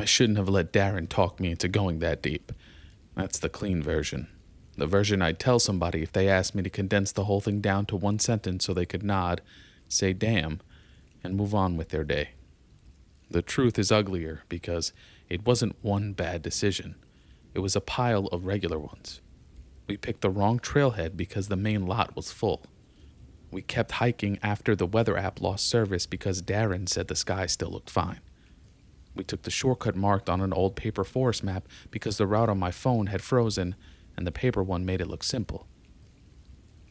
I shouldn't have let Darren talk me into going that deep. That's the clean version. The version I'd tell somebody if they asked me to condense the whole thing down to one sentence so they could nod, say damn, and move on with their day. The truth is uglier because it wasn't one bad decision. It was a pile of regular ones. We picked the wrong trailhead because the main lot was full. We kept hiking after the weather app lost service because Darren said the sky still looked fine. We took the shortcut marked on an old paper forest map because the route on my phone had frozen and the paper one made it look simple.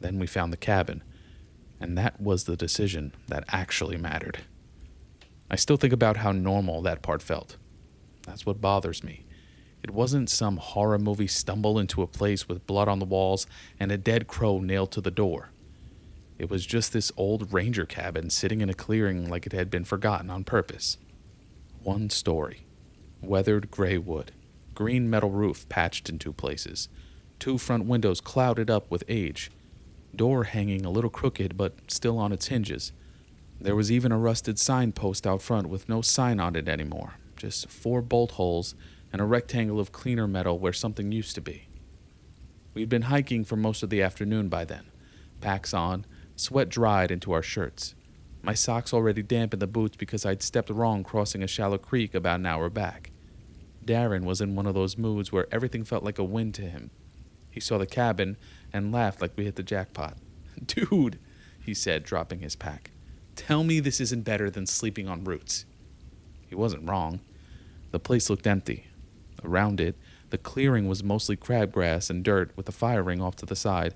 Then we found the cabin, and that was the decision that actually mattered. I still think about how normal that part felt. That's what bothers me. It wasn't some horror movie stumble into a place with blood on the walls and a dead crow nailed to the door. It was just this old ranger cabin sitting in a clearing like it had been forgotten on purpose. One story. Weathered gray wood. Green metal roof patched in 2 places. 2 front windows clouded up with age. Door hanging a little crooked but still on its hinges. There was even a rusted signpost out front with no sign on it anymore. Just 4 bolt holes and a rectangle of cleaner metal where something used to be. We'd been hiking for most of the afternoon by then. Packs on, sweat dried into our shirts. My socks already damp in the boots because I'd stepped wrong crossing a shallow creek about an hour back. Darren was in one of those moods where everything felt like a win to him. He saw the cabin and laughed like we hit the jackpot. "Dude," he said, dropping his pack. "Tell me this isn't better than sleeping on roots." He wasn't wrong. The place looked empty. Around it, the clearing was mostly crabgrass and dirt with a fire ring off to the side,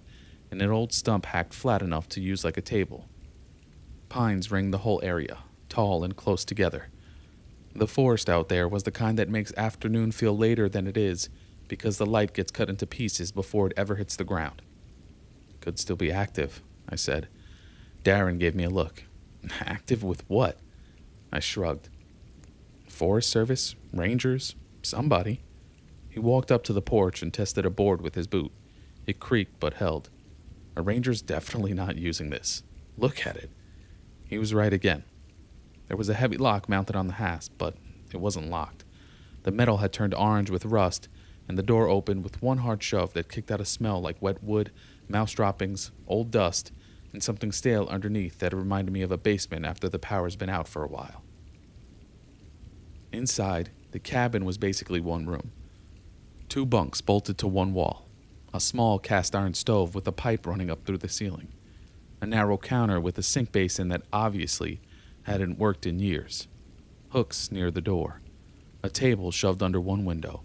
and an old stump hacked flat enough to use like a table. Pines ringed the whole area, tall and close together. The forest out there was the kind that makes afternoon feel later than it is because the light gets cut into pieces before it ever hits the ground. "Could still be active," I said. Darren gave me a look. "Active with what?" I shrugged. "Forest Service? Rangers? Somebody." He walked up to the porch and tested a board with his boot. It creaked but held. "A ranger's definitely not using this. Look at it." He was right again. There was a heavy lock mounted on the hasp, but it wasn't locked. The metal had turned orange with rust, and the door opened with one hard shove that kicked out a smell like wet wood, mouse droppings, old dust, and something stale underneath that reminded me of a basement after the power's been out for a while. Inside, the cabin was basically one room. 2 bunks bolted to one wall. A small cast iron stove with a pipe running up through the ceiling. A narrow counter with a sink basin that obviously hadn't worked in years. Hooks near the door. A table shoved under one window.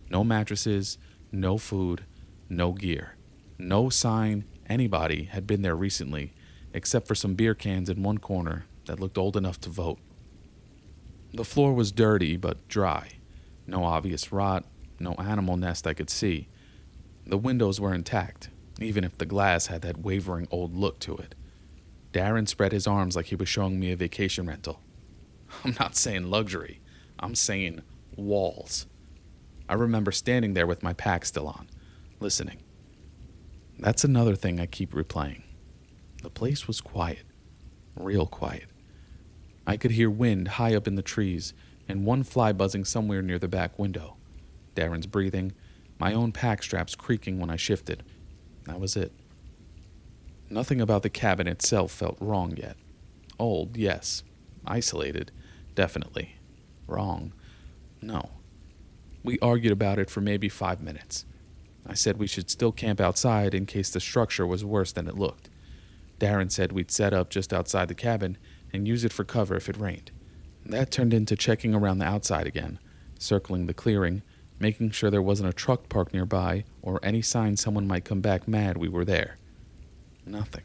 No mattresses, no food, no gear. No sign anybody had been there recently, except for some beer cans in one corner that looked old enough to vote. The floor was dirty but dry. No obvious rot, no animal nest I could see. The windows were intact, even if the glass had that wavering old look to it. Darren spread his arms like he was showing me a vacation rental. "I'm not saying luxury. I'm saying walls." I remember standing there with my pack still on, listening. That's another thing I keep replaying. The place was quiet. Real quiet. I could hear wind high up in the trees and one fly buzzing somewhere near the back window. Darren's breathing, my own pack straps creaking when I shifted. That was it. Nothing about the cabin itself felt wrong yet. Old, yes. Isolated, definitely. Wrong, no. We argued about it for maybe 5 minutes. I said we should still camp outside in case the structure was worse than it looked. Darren said we'd set up just outside the cabin and use it for cover if it rained. That turned into checking around the outside again, circling the clearing, making sure there wasn't a truck parked nearby or any sign someone might come back mad we were there. Nothing.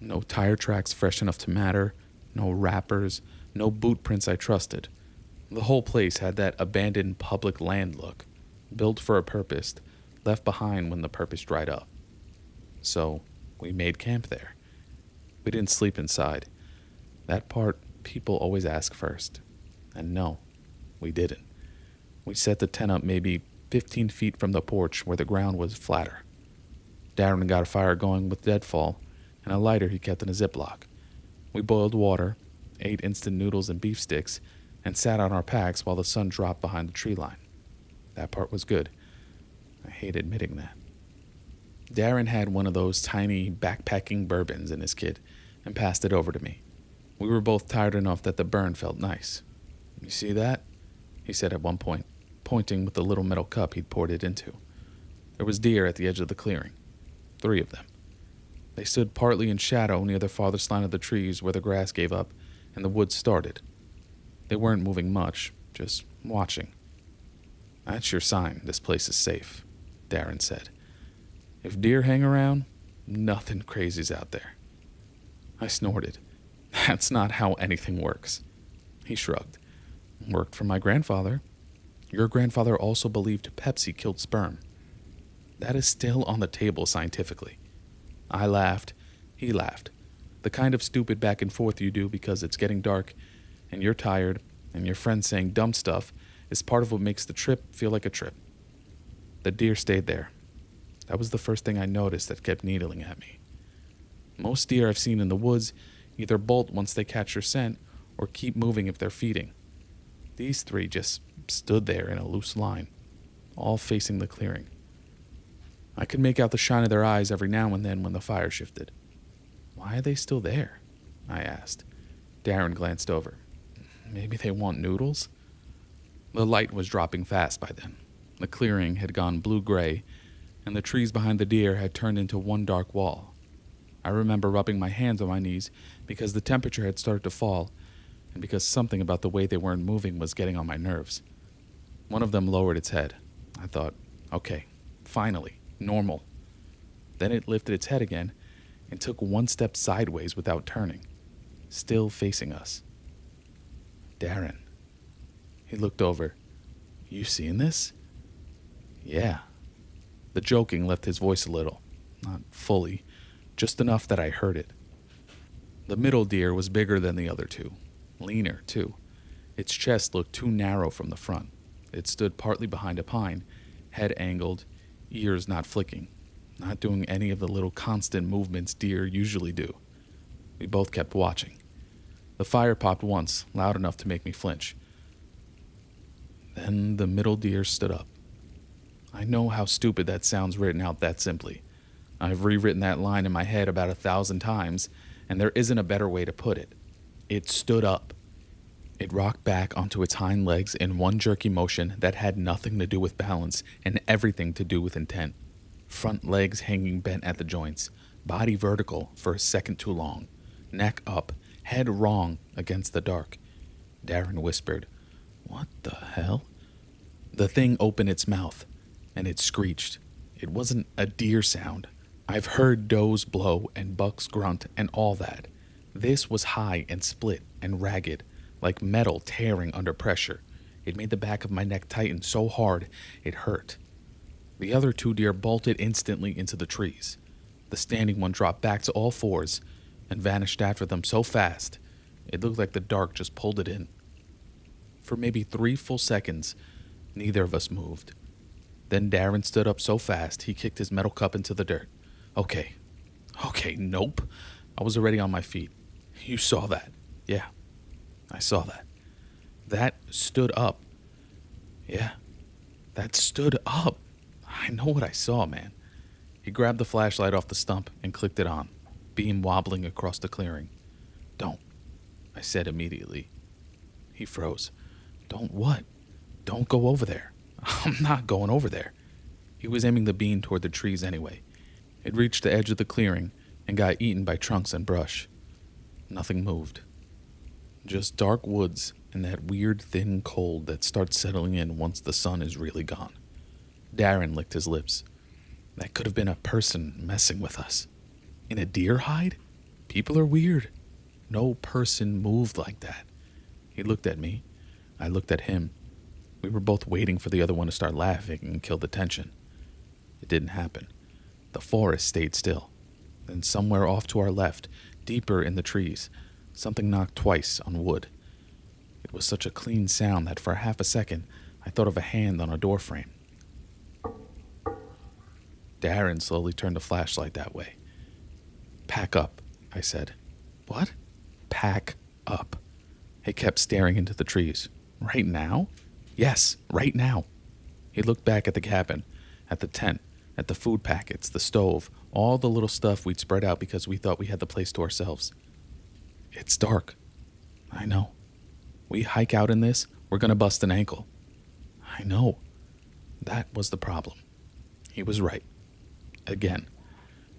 No tire tracks fresh enough to matter, no wrappers, no boot prints I trusted. The whole place had that abandoned public land look, built for a purpose, left behind when the purpose dried up. So we made camp there. We didn't sleep inside. That part people always ask first. And no, we didn't. We set the tent up maybe 15 feet from the porch where the ground was flatter. Darren got a fire going with deadfall and a lighter he kept in a Ziploc. We boiled water, ate instant noodles and beef sticks, and sat on our packs while the sun dropped behind the tree line. That part was good. I hate admitting that. Darren had one of those tiny backpacking bourbons in his kit and passed it over to me. We were both tired enough that the burn felt nice. "You see that?" he said at one point, pointing with the little metal cup he'd poured it into. There was deer at the edge of the clearing. 3 of them. They stood partly in shadow near the farthest line of the trees where the grass gave up and the woods started. They weren't moving much, just watching. "That's your sign this place is safe," Darren said. "If deer hang around, nothing crazy's out there." I snorted. "That's not how anything works." He shrugged. "Worked for my grandfather. Your grandfather also believed Pepsi killed sperm. That is still on the table scientifically." I laughed. He laughed. The kind of stupid back and forth you do because it's getting dark and you're tired and your friend's saying dumb stuff is part of what makes the trip feel like a trip. The deer stayed there. That was the first thing I noticed that kept needling at me. Most deer I've seen in the woods either bolt once they catch your scent or keep moving if they're feeding. These 3 just stood there in a loose line, all facing the clearing. I could make out the shine of their eyes every now and then when the fire shifted. "Why are they still there?" I asked. Darren glanced over. "Maybe they want noodles?" The light was dropping fast by then. The clearing had gone blue-gray, and the trees behind the deer had turned into one dark wall. I remember rubbing my hands on my knees because the temperature had started to fall, and because something about the way they weren't moving was getting on my nerves. One of them lowered its head. I thought, okay, finally, normal. Then it lifted its head again and took 1 step sideways without turning, still facing us. "Darren." He looked over. "You seeing this?" "Yeah." The joking left his voice a little, not fully, just enough that I heard it. The middle deer was bigger than the other 2, leaner too. Its chest looked too narrow from the front. It stood partly behind a pine, head angled, ears not flicking, not doing any of the little constant movements deer usually do. We both kept watching. The fire popped once, loud enough to make me flinch. Then the middle deer stood up. I know how stupid that sounds written out that simply. I've rewritten that line in my head about 1,000 times, and there isn't a better way to put it. It stood up. It rocked back onto its hind legs in one jerky motion that had nothing to do with balance and everything to do with intent. Front legs hanging bent at the joints, body vertical for a second too long, neck up, head wrong against the dark. Darren whispered, "What the hell?" The thing opened its mouth, and it screeched. It wasn't a deer sound. I've heard does blow and bucks grunt and all that. This was high and split and ragged, like metal tearing under pressure. It made the back of my neck tighten so hard it hurt. The other 2 deer bolted instantly into the trees. The standing one dropped back to all fours and vanished after them so fast it looked like the dark just pulled it in. For maybe 3 full seconds, neither of us moved. Then Darren stood up so fast he kicked his metal cup into the dirt. Okay, nope. I was already on my feet. "You saw that." "Yeah, I saw that." "That stood up." "Yeah, that stood up. I know what I saw, man." He grabbed the flashlight off the stump and clicked it on, beam wobbling across the clearing. "Don't," I said immediately. He froze. "Don't what?" "Don't go over there." "I'm not going over there." He was aiming the beam toward the trees anyway. It reached the edge of the clearing and got eaten by trunks and brush. Nothing moved. Just dark woods and that weird thin cold that starts settling in once the sun is really gone. Darren licked his lips. That could have been a person messing with us. In a deer hide? People are weird. No person moved like that. He looked at me. I looked at him. We were both waiting for the other one to start laughing and kill the tension. It didn't happen. The forest stayed still. Then somewhere off to our left, deeper in the trees, something knocked twice on wood. It was such a clean sound that for half a second, I thought of a hand on a doorframe. Darren slowly turned the flashlight that way. "Pack up," I said. "What?" "Pack up." He kept staring into the trees. Right now? Yes, right now. He looked back at the cabin, at the tent, at the food packets, the stove, all the little stuff we'd spread out because we thought we had the place to ourselves. It's dark. I know. We hike out in this, we're going to bust an ankle. I know. That was the problem. He was right. Again.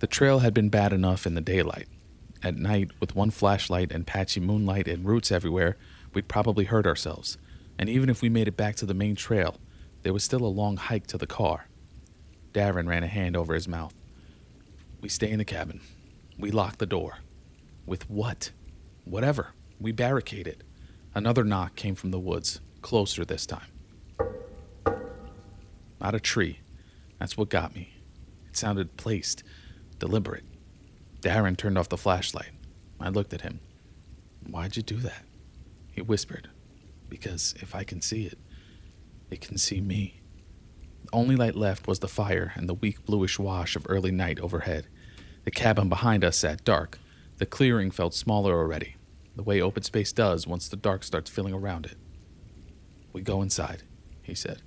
The trail had been bad enough in the daylight. At night, with one flashlight and patchy moonlight and roots everywhere, we'd probably hurt ourselves. And even if we made it back to the main trail, there was still a long hike to the car. Darren ran a hand over his mouth. We stay in the cabin. We lock the door. With what? Whatever. We barricade it. Another knock came from the woods, closer this time. Not a tree. That's what got me. It sounded placed, deliberate. Darren turned off the flashlight. I looked at him. Why'd you do that? He whispered. Because if I can see it, it can see me. The only light left was the fire and the weak bluish wash of early night overhead. The cabin behind us sat dark. The clearing felt smaller already, the way open space does once the dark starts filling around it. We go inside, he said.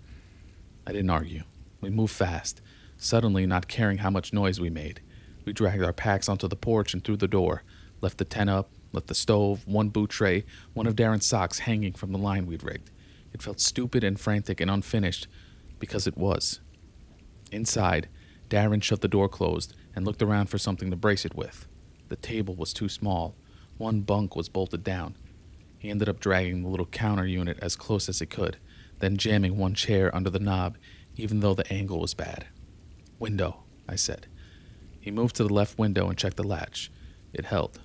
I didn't argue. We moved fast, suddenly not caring how much noise we made. We dragged our packs onto the porch and through the door, left the tent up, left the stove, one boot tray, one of Darren's socks hanging from the line we'd rigged. It felt stupid and frantic and unfinished, because it was. Inside, Darren shoved the door closed and looked around for something to brace it with. The table was too small. One bunk was bolted down. He ended up dragging the little counter unit as close as he could, then jamming one chair under the knob, even though the angle was bad. Window, I said. He moved to the left window and checked the latch. It held.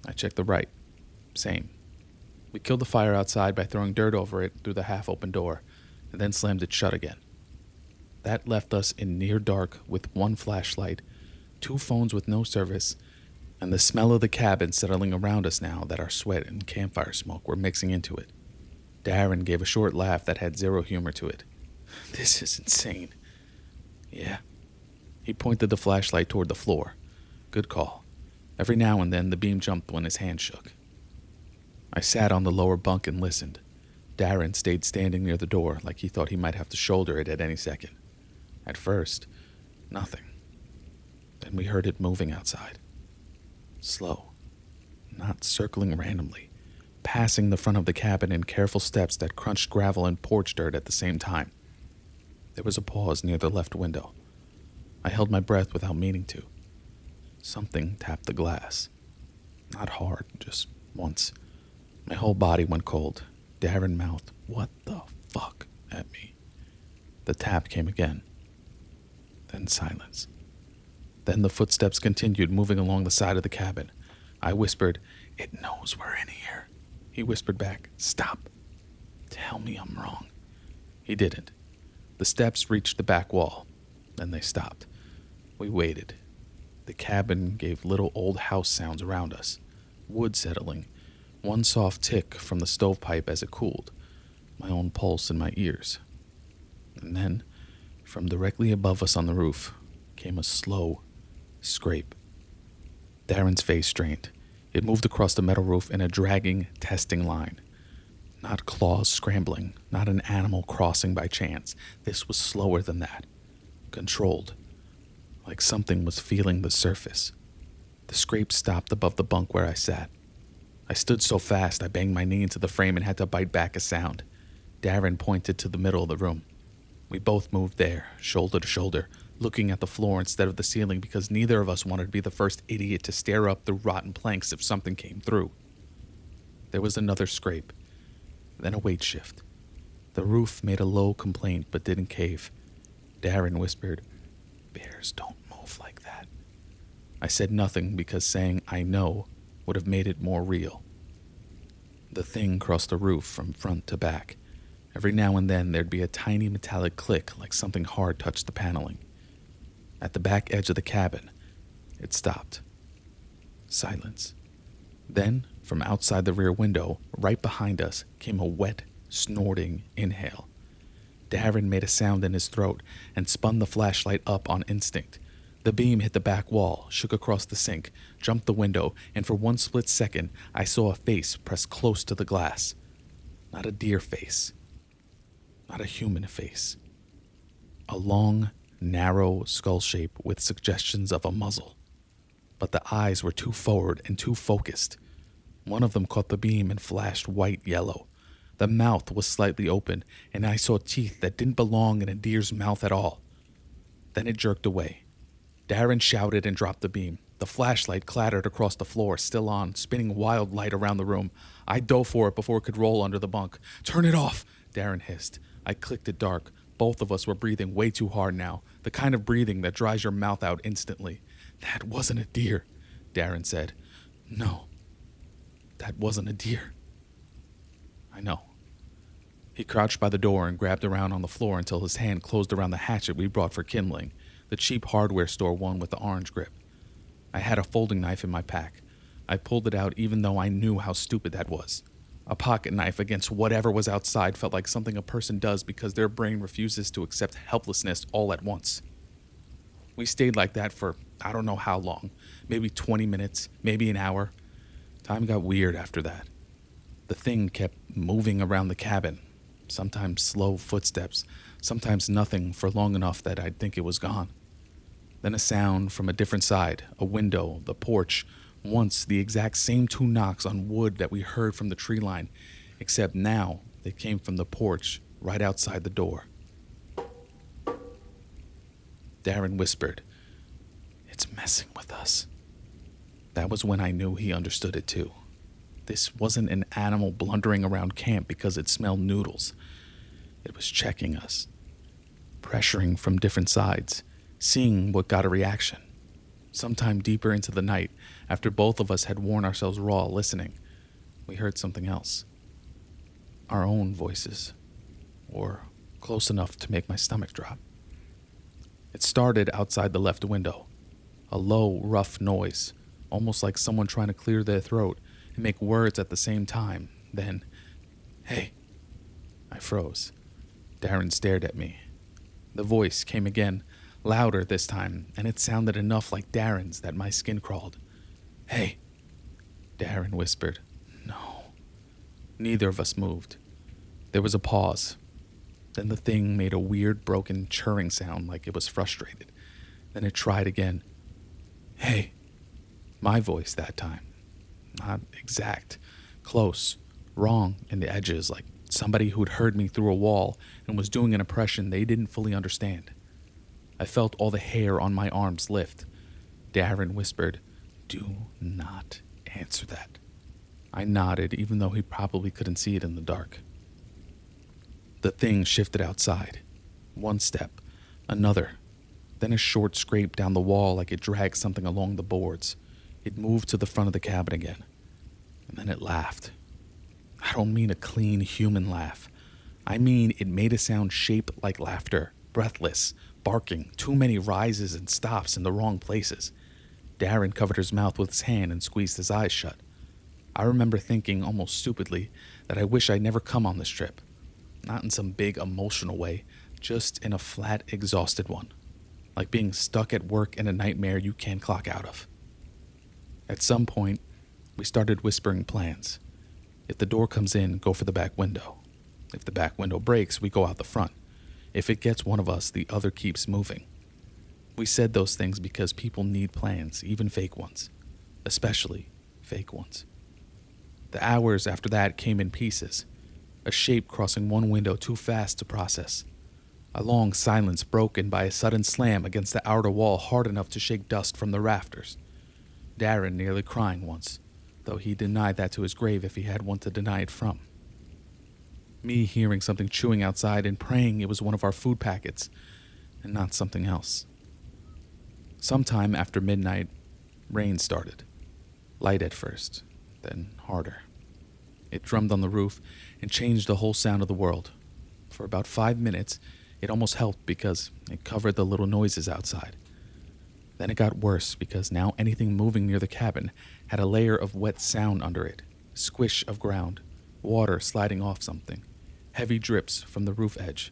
I checked the right. Same. We killed the fire outside by throwing dirt over it through the half-open door, and then slammed it shut again. That left us in near dark with one flashlight, 2 phones with no service, and the smell of the cabin settling around us now that our sweat and campfire smoke were mixing into it. Darren gave a short laugh that had zero humor to it. This is insane. Yeah. He pointed the flashlight toward the floor. Good call. Every now and then the beam jumped when his hand shook. I sat on the lower bunk and listened. Darren stayed standing near the door like he thought he might have to shoulder it at any second. At first, nothing. Then we heard it moving outside. Slow. Not circling randomly. Passing the front of the cabin in careful steps that crunched gravel and porch dirt at the same time. There was a pause near the left window. I held my breath without meaning to. Something tapped the glass. Not hard, just once. My whole body went cold. Darren mouthed, "What the fuck?" at me. The tap came again. Then silence. Then the footsteps continued moving along the side of the cabin. I whispered, "It knows we're in here." He whispered back, "Stop. Tell me I'm wrong." He didn't. The steps reached the back wall. Then they stopped. We waited. The cabin gave little old house sounds around us. Wood settling. One soft tick from the stovepipe as it cooled. My own pulse in my ears. And then, from directly above us on the roof, came a slow scrape. Darren's face strained. It moved across the metal roof in a dragging, testing line. Not claws scrambling, not an animal crossing by chance. This was slower than that. Controlled. Like something was feeling the surface. The scrape stopped above the bunk where I sat. I stood so fast I banged my knee into the frame and had to bite back a sound. Darren pointed to the middle of the room. We both moved there, shoulder to shoulder, looking at the floor instead of the ceiling because neither of us wanted to be the first idiot to stare up through rotten planks if something came through. There was another scrape, then a weight shift. The roof made a low complaint but didn't cave. Darren whispered, "Bears don't move like that." I said nothing because saying "I know" would have made it more real. The thing crossed the roof from front to back. Every now and then there'd be a tiny metallic click like something hard touched the paneling. At the back edge of the cabin, it stopped. Silence. Then, from outside the rear window, right behind us, came a wet, snorting inhale. Darren made a sound in his throat and spun the flashlight up on instinct. The beam hit the back wall, shook across the sink, jumped the window, and for one split second, I saw a face press close to the glass. Not a deer face. Not a human face. A long, narrow skull shape with suggestions of a muzzle. But the eyes were too forward and too focused. One of them caught the beam and flashed white yellow. The mouth was slightly open, and I saw teeth that didn't belong in a deer's mouth at all. Then it jerked away. Darren shouted and dropped the beam. The flashlight clattered across the floor, still on, spinning wild light around the room. I dove for it before it could roll under the bunk. "Turn it off," Darren hissed. I clicked it dark. Both of us were breathing way too hard now, the kind of breathing that dries your mouth out instantly. "That wasn't a deer," Darren said. "No, that wasn't a deer." I know. He crouched by the door and grabbed around on the floor until his hand closed around the hatchet we brought for kindling, the cheap hardware store one with the orange grip. I had a folding knife in my pack. I pulled it out even though I knew how stupid that was. A pocket knife against whatever was outside felt like something a person does because their brain refuses to accept helplessness all at once. We stayed like that for I don't know how long, maybe 20 minutes, maybe an hour. Time got weird after that. The thing kept moving around the cabin, sometimes slow footsteps, sometimes nothing for long enough that I'd think it was gone. Then a sound from a different side, a window, the porch, once the exact same two knocks on wood that we heard from the tree line, except now they came from the porch right outside the door. Darren whispered, "It's messing with us." That was when I knew he understood it too. This wasn't an animal blundering around camp because it smelled noodles. It was checking us, pressuring from different sides, seeing what got a reaction. Sometime deeper into the night, after both of us had worn ourselves raw listening, we heard something else. Our own voices, or close enough to make my stomach drop. It started outside the left window, a low, rough noise, almost like someone trying to clear their throat and make words at the same time. Then, "Hey." I froze. Darren stared at me. The voice came again, louder this time, and it sounded enough like Darren's that my skin crawled. "Hey." Darren whispered, "No." Neither of us moved. There was a pause. Then the thing made a weird, broken, churring sound like it was frustrated. Then it tried again. "Hey." My voice that time. Not exact. Close. Wrong in the edges, like somebody who'd heard me through a wall and was doing an impression they didn't fully understand. I felt all the hair on my arms lift. Darren whispered, "Do not answer that." I nodded, even though he probably couldn't see it in the dark. The thing shifted outside. One step, another, then a short scrape down the wall like it dragged something along the boards. It moved to the front of the cabin again, and then it laughed. I don't mean a clean human laugh. I mean it made a sound shaped like laughter, breathless, barking, too many rises and stops in the wrong places. Darren covered his mouth with his hand and squeezed his eyes shut. I remember thinking, almost stupidly, that I wish I'd never come on this trip. Not in some big emotional way, just in a flat, exhausted one. Like being stuck at work in a nightmare you can't clock out of. At some point, we started whispering plans. If the door comes in, go for the back window. If the back window breaks, we go out the front. If it gets one of us, the other keeps moving. We said those things because people need plans, even fake ones. Especially fake ones. The hours after that came in pieces. A shape crossing one window too fast to process. A long silence broken by a sudden slam against the outer wall hard enough to shake dust from the rafters. Darren nearly crying once, though he denied that to his grave if he had one to deny it from. Me hearing something chewing outside and praying it was one of our food packets, and not something else. Sometime after midnight, rain started. Light at first, then harder. It drummed on the roof and changed the whole sound of the world. For about 5 minutes, it almost helped because it covered the little noises outside. Then it got worse because now anything moving near the cabin had a layer of wet sound under it. Squish of ground, water sliding off something, heavy drips from the roof edge.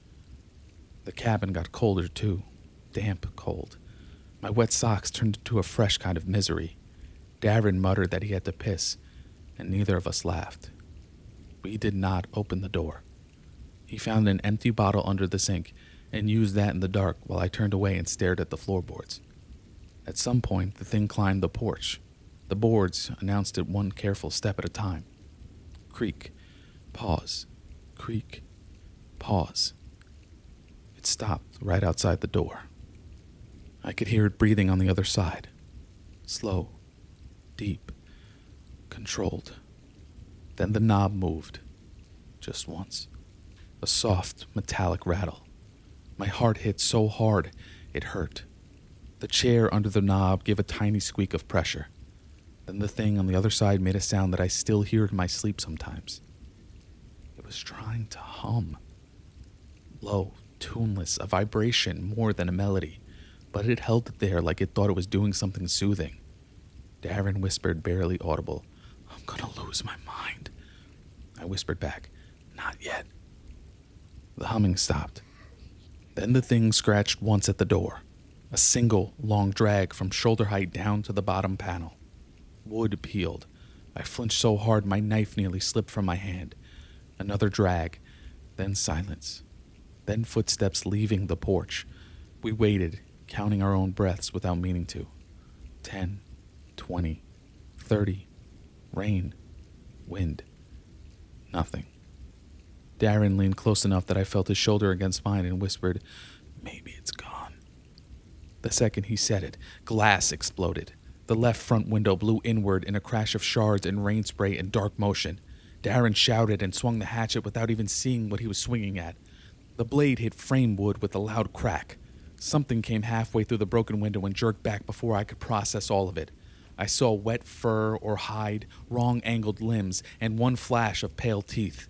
The cabin got colder too, damp cold. My wet socks turned into a fresh kind of misery. Darren muttered that he had to piss, and neither of us laughed. We did not open the door. He found an empty bottle under the sink and used that in the dark while I turned away and stared at the floorboards. At some point, the thing climbed the porch. The boards announced it one careful step at a time. Creak, pause, creak, pause. It stopped right outside the door. I could hear it breathing on the other side. Slow, deep, controlled. Then the knob moved. Just once. A soft, metallic rattle. My heart hit so hard, it hurt. The chair under the knob gave a tiny squeak of pressure. Then the thing on the other side made a sound that I still hear in my sleep sometimes. It was trying to hum. Low, tuneless, a vibration more than a melody, but it held it there like it thought it was doing something soothing. Darren whispered, barely audible, "I'm gonna lose my mind." I whispered back, "Not yet." The humming stopped. Then the thing scratched once at the door. A single, long drag from shoulder height down to the bottom panel. Wood peeled. I flinched so hard my knife nearly slipped from my hand. Another drag, then silence. Then footsteps leaving the porch. We waited, counting our own breaths without meaning to. 10, 20, 30. Rain. Wind. Nothing. Darren leaned close enough that I felt his shoulder against mine and whispered, "Maybe it's gone." The second he said it, glass exploded. The left front window blew inward in a crash of shards and rain spray and dark motion. Darren shouted and swung the hatchet without even seeing what he was swinging at. The blade hit frame wood with a loud crack. Something came halfway through the broken window and jerked back before I could process all of it. I saw wet fur or hide, wrong-angled limbs, and one flash of pale teeth.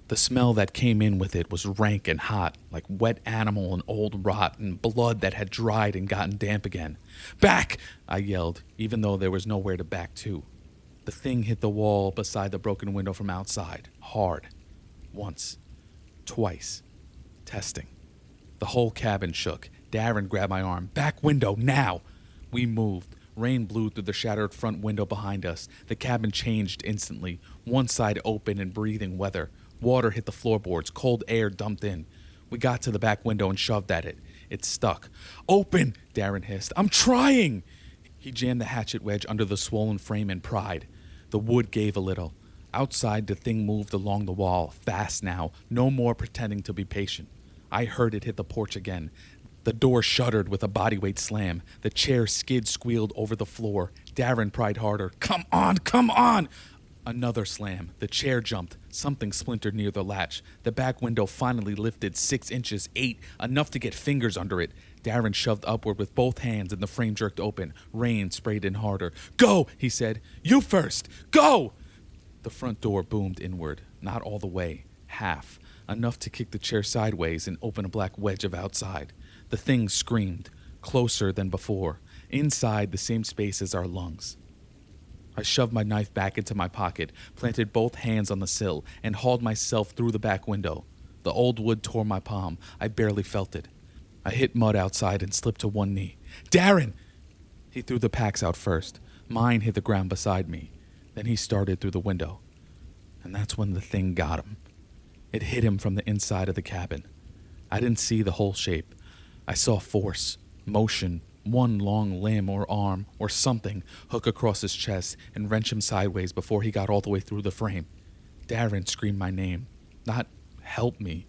The smell that came in with it was rank and hot, like wet animal and old rot and blood that had dried and gotten damp again. "Back!" I yelled, even though there was nowhere to back to. The thing hit the wall beside the broken window from outside, hard. Once. Twice. Testing. The whole cabin shook. Darren grabbed my arm. "Back window, now!" We moved. Rain blew through the shattered front window behind us. The cabin changed instantly. One side open and breathing weather. Water hit the floorboards. Cold air dumped in. We got to the back window and shoved at it. It stuck. "Open!" Darren hissed. "I'm trying!" He jammed the hatchet wedge under the swollen frame and pried. The wood gave a little. Outside, the thing moved along the wall, fast now, no more pretending to be patient. I heard it hit the porch again. The door shuddered with a bodyweight slam. The chair squealed over the floor. Darren pried harder. "Come on, come on!" Another slam. The chair jumped. Something splintered near the latch. The back window finally lifted 6 inches, 8, enough to get fingers under it. Darren shoved upward with both hands and the frame jerked open. Rain sprayed in harder. "Go!" he said. "You first! Go!" The front door boomed inward. Not all the way. Half. Enough to kick the chair sideways and open a black wedge of outside. The thing screamed. Closer than before. Inside the same space as our lungs. I shoved my knife back into my pocket, planted both hands on the sill, and hauled myself through the back window. The old wood tore my palm. I barely felt it. I hit mud outside and slipped to one knee. "Darren!" He threw the packs out first. Mine hit the ground beside me. Then he started through the window. And that's when the thing got him. It hit him from the inside of the cabin. I didn't see the whole shape. I saw force, motion, one long limb or arm or something hook across his chest and wrench him sideways before he got all the way through the frame. Darren screamed my name. Not "help me."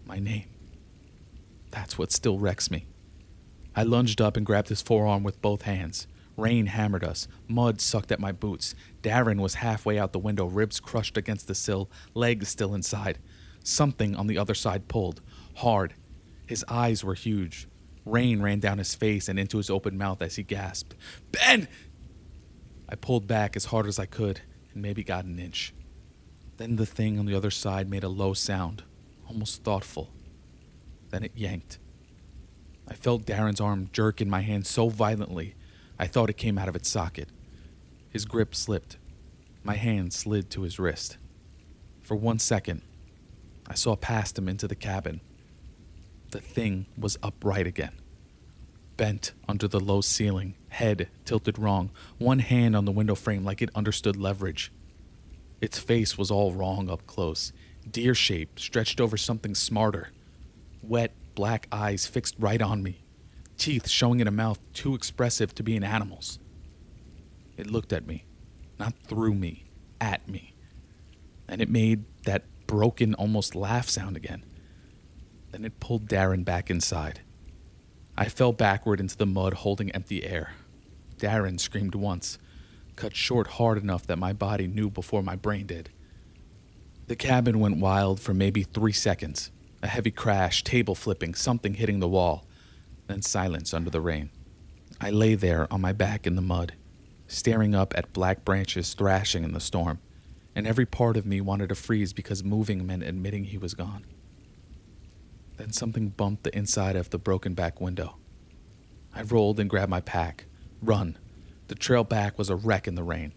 My name. That's what still wrecks me. I lunged up and grabbed his forearm with both hands. Rain hammered us. Mud sucked at my boots. Darren was halfway out the window, ribs crushed against the sill, legs still inside. Something on the other side pulled. Hard. His eyes were huge. Rain ran down his face and into his open mouth as he gasped. "Ben!" I pulled back as hard as I could and maybe got an inch. Then the thing on the other side made a low sound, almost thoughtful. Then it yanked. I felt Darren's arm jerk in my hand so violently, I thought it came out of its socket. His grip slipped. My hand slid to his wrist. For 1 second, I saw past him into the cabin. The thing was upright again. Bent under the low ceiling, head tilted wrong, one hand on the window frame like it understood leverage. Its face was all wrong up close, deer-shaped, stretched over something smarter. Wet, black eyes fixed right on me, teeth showing in a mouth too expressive to be an animal's. It looked at me, not through me, at me. And it made that broken, almost laugh sound again. Then it pulled Darren back inside. I fell backward into the mud holding empty air. Darren screamed once, cut short hard enough that my body knew before my brain did. The cabin went wild for maybe 3 seconds. A heavy crash, table flipping, something hitting the wall. Then silence under the rain. I lay there on my back in the mud, staring up at black branches thrashing in the storm, and every part of me wanted to freeze because moving meant admitting he was gone. Then something bumped the inside of the broken back window. I rolled and grabbed my pack. Run. The trail back was a wreck in the rain.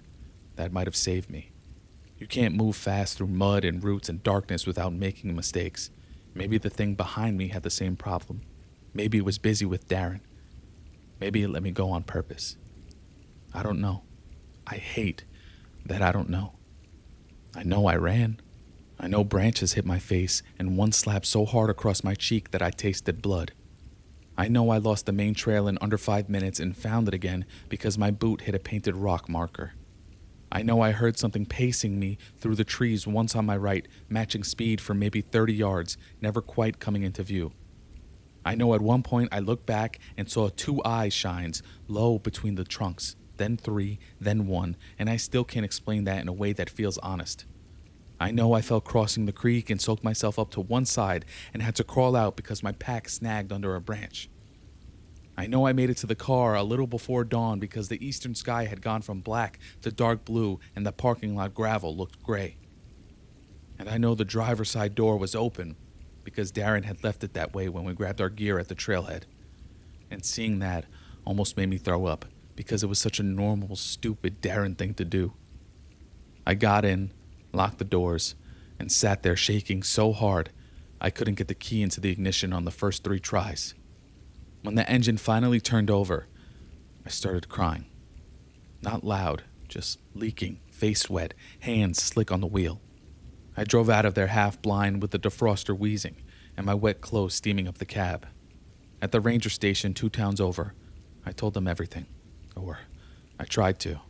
That might have saved me. You can't move fast through mud and roots and darkness without making mistakes. Maybe the thing behind me had the same problem. Maybe it was busy with Darren. Maybe it let me go on purpose. I don't know. I hate that I don't know. I know I ran. I know branches hit my face and one slapped so hard across my cheek that I tasted blood. I know I lost the main trail in under 5 minutes and found it again because my boot hit a painted rock marker. I know I heard something pacing me through the trees once on my right, matching speed for maybe 30 yards, never quite coming into view. I know at one point I looked back and saw 2 eye shines low between the trunks, then 3, then 1, and I still can't explain that in a way that feels honest. I know I fell crossing the creek and soaked myself up to one side and had to crawl out because my pack snagged under a branch. I know I made it to the car a little before dawn because the eastern sky had gone from black to dark blue and the parking lot gravel looked gray. And I know the driver's side door was open because Darren had left it that way when we grabbed our gear at the trailhead. And seeing that almost made me throw up because it was such a normal, stupid Darren thing to do. I got in, locked the doors, and sat there shaking so hard I couldn't get the key into the ignition on the first 3 tries. When the engine finally turned over, I started crying. Not loud, just leaking, face wet, hands slick on the wheel. I drove out of there half blind with the defroster wheezing and my wet clothes steaming up the cab. At the ranger station 2 towns over, I told them everything. Or I tried to.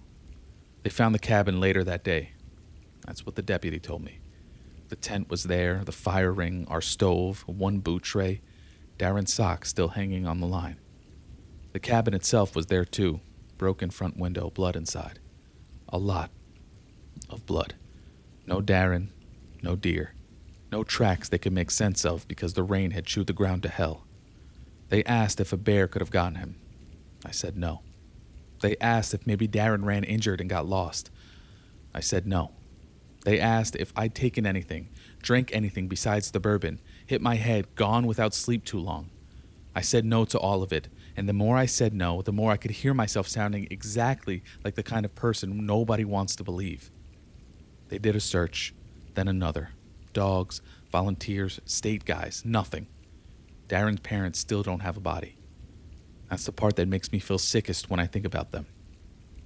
They found the cabin later that day. That's what the deputy told me. The tent was there, the fire ring, our stove, 1 boot tray, Darren's socks still hanging on the line. The cabin itself was there too, broken front window, blood inside. A lot of blood. No Darren, no deer, no tracks they could make sense of because the rain had chewed the ground to hell. They asked if a bear could have gotten him. I said no. They asked if maybe Darren ran injured and got lost. I said no. They asked if I'd taken anything, drank anything besides the bourbon, hit my head, gone without sleep too long. I said no to all of it, and the more I said no, the more I could hear myself sounding exactly like the kind of person nobody wants to believe. They did a search, then another. Dogs, volunteers, state guys, nothing. Darren's parents still don't have a body. That's the part that makes me feel sickest when I think about them.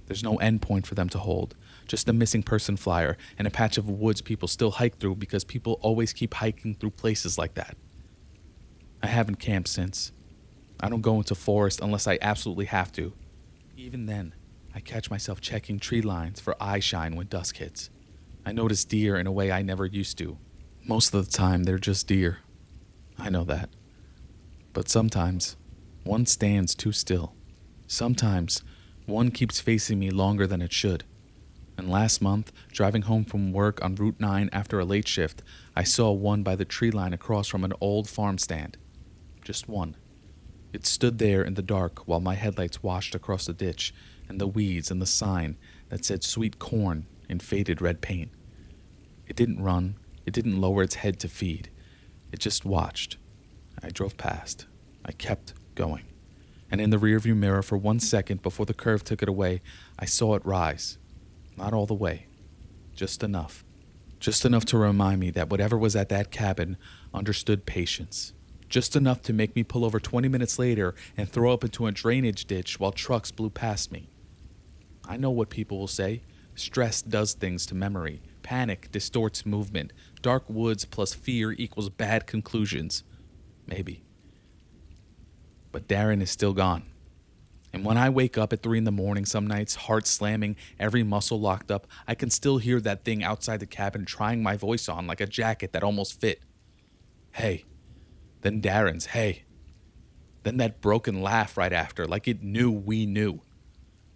There's no end point for them to hold. Just a missing person flyer and a patch of woods people still hike through because people always keep hiking through places like that. I haven't camped since. I don't go into forest unless I absolutely have to. Even then, I catch myself checking tree lines for eye shine when dusk hits. I notice deer in a way I never used to. Most of the time, they're just deer. I know that. But sometimes, one stands too still. Sometimes, one keeps facing me longer than it should. And last month, driving home from work on Route 9 after a late shift, I saw one by the tree line across from an old farm stand. Just one. It stood there in the dark while my headlights washed across the ditch and the weeds and the sign that said sweet corn in faded red paint. It didn't run. It didn't lower its head to feed. It just watched. I drove past. I kept going. And in the rearview mirror for 1 second before the curve took it away, I saw it rise. Not all the way. Just enough. Just enough to remind me that whatever was at that cabin understood patience. Just enough to make me pull over 20 minutes later and throw up into a drainage ditch while trucks blew past me. I know what people will say. Stress does things to memory, Panic distorts movement. Dark woods plus fear equals bad conclusions. Maybe. But Darren is still gone. And when I wake up at 3 in the morning some nights, heart slamming, every muscle locked up, I can still hear that thing outside the cabin trying my voice on like a jacket that almost fit. Hey. Then Darren's hey. Then that broken laugh right after, like it knew we knew.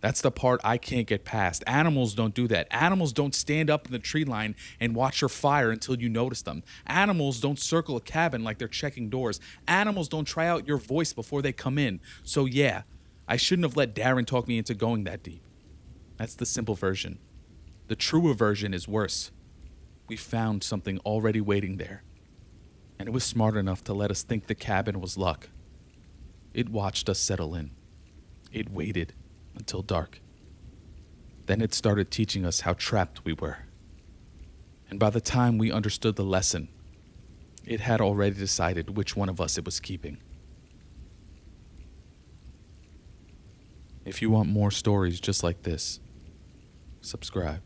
That's the part I can't get past. Animals don't do that. Animals don't stand up in the tree line and watch your fire until you notice them. Animals don't circle a cabin like they're checking doors. Animals don't try out your voice before they come in. So yeah, I shouldn't have let Darren talk me into going that deep. That's the simple version. The truer version is worse. We found something already waiting there. And it was smart enough to let us think the cabin was luck. It watched us settle in. It waited until dark. Then it started teaching us how trapped we were. And by the time we understood the lesson, it had already decided which one of us it was keeping. If you want more stories just like this, subscribe.